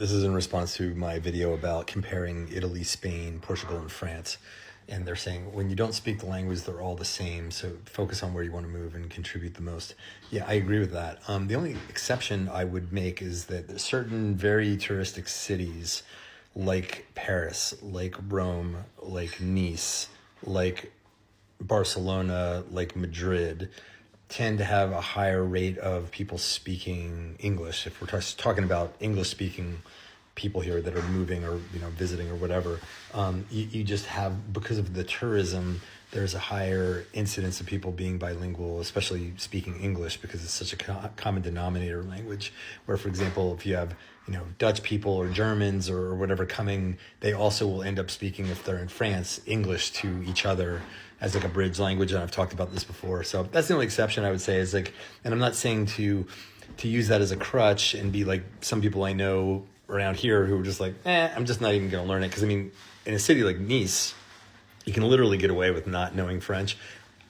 This is in response to my video about comparing Italy, Spain, Portugal, and France. And they're saying when you don't speak the language, they're all the same. So focus on where you want to move and contribute the most. Yeah, I agree with that. The only exception I would make is that there's certain very touristic cities like Paris, like Rome, like Nice, like Barcelona, like Madrid, tend to have a higher rate of people speaking English. If we're talking about English speaking people here that are moving or visiting or whatever, you just have, because of the tourism, there's a higher incidence of people being bilingual, especially speaking English, because it's such a common denominator language. Where, for example, if you have Dutch people or Germans or whatever coming, they also will end up speaking, if they're in France, English to each other as like a bridge language. And I've talked about this before. So that's the only exception I would say is like, and I'm not saying to use that as a crutch and be like some people I know around here who are just like, I'm just not even going to learn it. Because I mean, in a city like Nice, you can literally get away with not knowing French.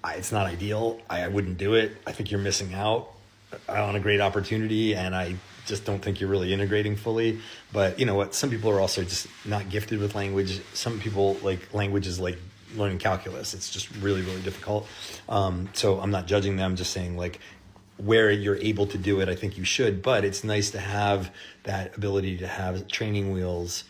It's not ideal. I wouldn't do it. I think you're missing out on a great opportunity, and I just don't think you're really integrating fully. But you know what? Some people are also just not gifted with language. Some people like languages like learning calculus. It's just really, really difficult. So I'm not judging them, just saying like where you're able to do it, I think you should. But it's nice to have that ability to have training wheels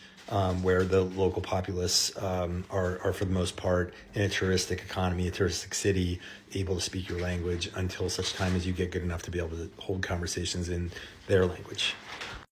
where the local populace are for the most part in a touristic economy, a touristic city, able to speak your language until such time as you get good enough to be able to hold conversations in their language.